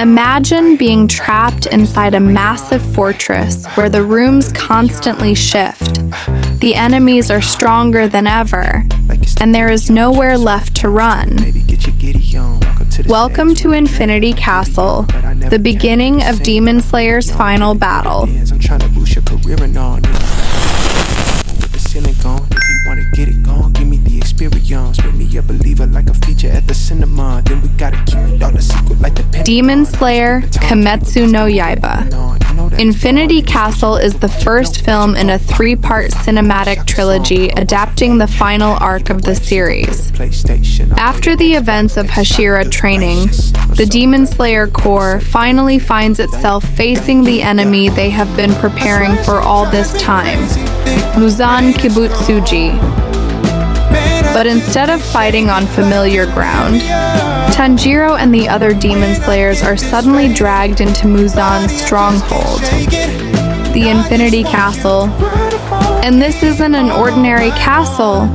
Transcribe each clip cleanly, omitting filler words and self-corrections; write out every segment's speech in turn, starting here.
Imagine being trapped inside a massive fortress where the rooms constantly shift. The enemies are stronger than ever, and there is nowhere left to run. Welcome to Infinity Castle, the beginning of Demon Slayer's final battle. Demon Slayer Kimetsu no Yaiba. Infinity Castle is the first film in a three-part cinematic trilogy adapting the final arc of the series. After the events of Hashira training, the Demon Slayer Corps finally finds itself facing the enemy they have been preparing for all this time, Muzan Kibutsuji. But instead of fighting on familiar ground, Tanjiro and the other Demon Slayers are suddenly dragged into Muzan's stronghold, the Infinity Castle. And this isn't an ordinary castle.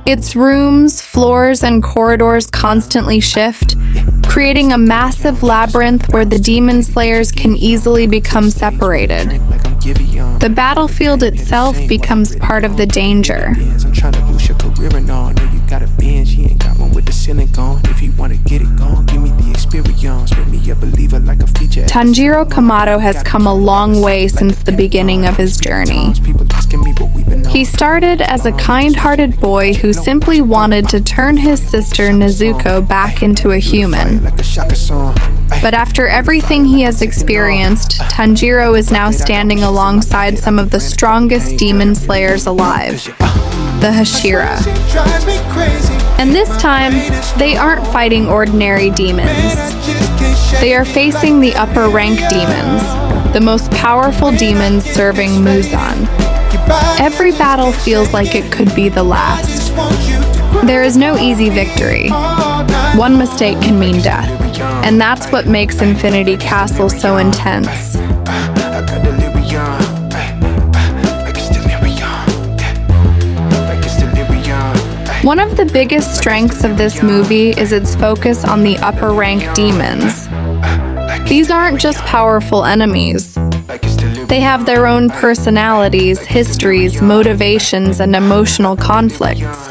Its rooms, floors, and corridors constantly shift, creating a massive labyrinth where the Demon Slayers can easily become separated. The battlefield itself becomes part of the danger. Tanjiro Kamado has come a long way since the beginning of his journey. He started as a kind-hearted boy who simply wanted to turn his sister Nezuko back into a human. But after everything he has experienced, Tanjiro is now standing alongside some of the strongest demon slayers alive, the Hashira. And this time, they aren't fighting ordinary demons. They are facing the upper-rank demons, the most powerful demons serving Muzan. Every battle feels like it could be the last. There is no easy victory. One mistake can mean death, and that's what makes Infinity Castle so intense. One of the biggest strengths of this movie is its focus on the upper-rank demons. These aren't just powerful enemies. They have their own personalities, histories, motivations, and emotional conflicts.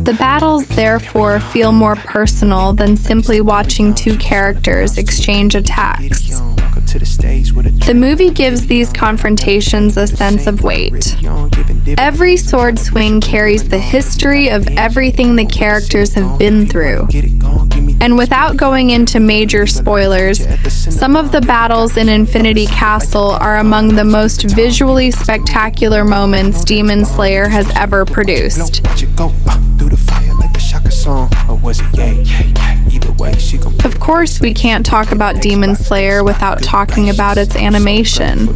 The battles, therefore, feel more personal than simply watching two characters exchange attacks. The movie gives these confrontations a sense of weight. Every sword swing carries the history of everything the characters have been through. And without going into major spoilers, some of the battles in Infinity Castle are among the most visually spectacular moments Demon Slayer has ever produced. Of course, we can't talk about Demon Slayer without talking about its animation.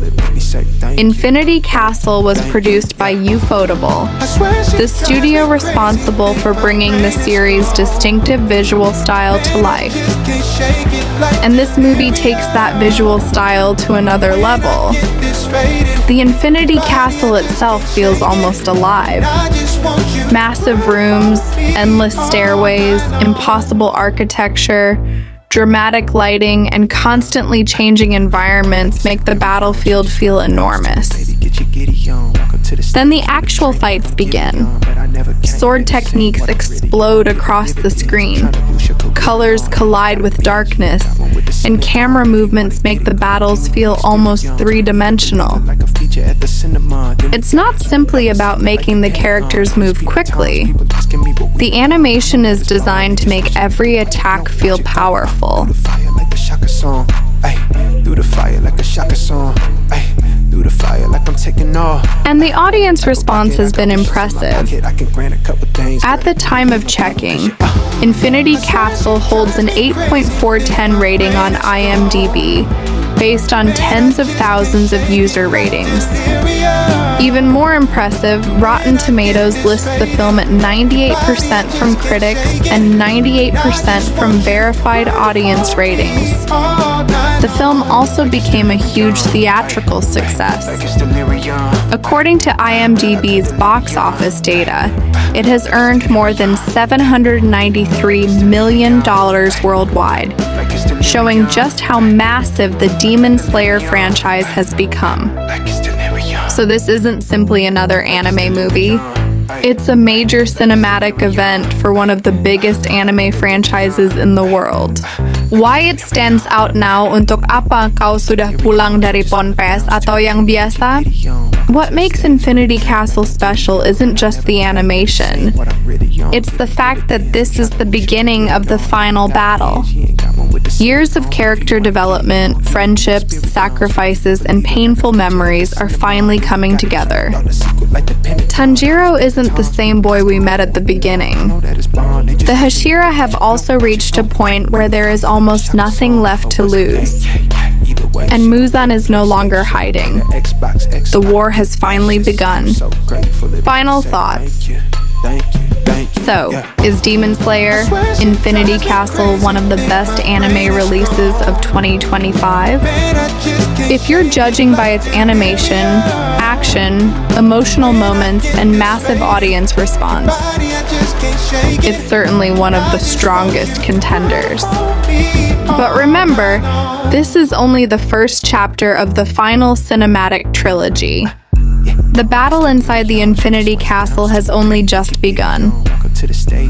Infinity Castle was produced by ufotable, the studio responsible for bringing the series' distinctive visual style to life. And this movie takes that visual style to another level. The Infinity Castle itself feels almost alive. Massive rooms, endless stairways, impossible architecture, dramatic lighting, and constantly changing environments make the battlefield feel enormous. Then the actual fights begin. Sword techniques explode across the screen. Colors collide with darkness, and camera movements make the battles feel almost three-dimensional. It's not simply about making the characters move quickly. The animation is designed to make every attack feel powerful. And the audience response has been impressive. At the time of checking, Infinity Castle holds an 8.410 rating on IMDb, based on tens of thousands of user ratings. Even more impressive, Rotten Tomatoes lists the film at 98% from critics and 98% from verified audience ratings. The film also became a huge theatrical success. According to IMDb's box office data, it has earned more than $793 million worldwide, showing just how massive the Demon Slayer franchise has become. So this isn't simply another anime movie. It's a major cinematic event for one of the biggest anime franchises in the world. Why it stands out now? Untuk apa kau sudah pulang dari Ponpes atau yang biasa? What makes Infinity Castle special isn't just the animation. It's the fact that this is the beginning of the final battle. Years of character development, friendships, sacrifices, and painful memories are finally coming together. Tanjiro isn't the same boy we met at the beginning. The Hashira have also reached a point where there is almost nothing left to lose. And Muzan is no longer hiding. The war has finally begun. Final thoughts. So, is Demon Slayer Infinity Castle one of the best anime releases of 2025? If you're judging by its animation, action, emotional moments, and massive audience response, it's certainly one of the strongest contenders. But remember, this is only the first chapter of the final cinematic trilogy. The battle inside the Infinity Castle has only just begun.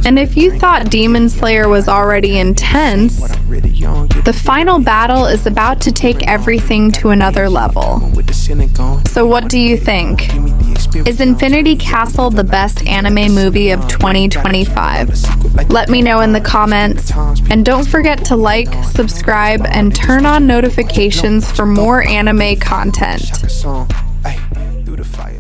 And if you thought Demon Slayer was already intense, the final battle is about to take everything to another level. So what do you think? Is Infinity Castle the best anime movie of 2025? Let me know in the comments. And don't forget to like, subscribe, and turn on notifications for more anime content. Through the fire.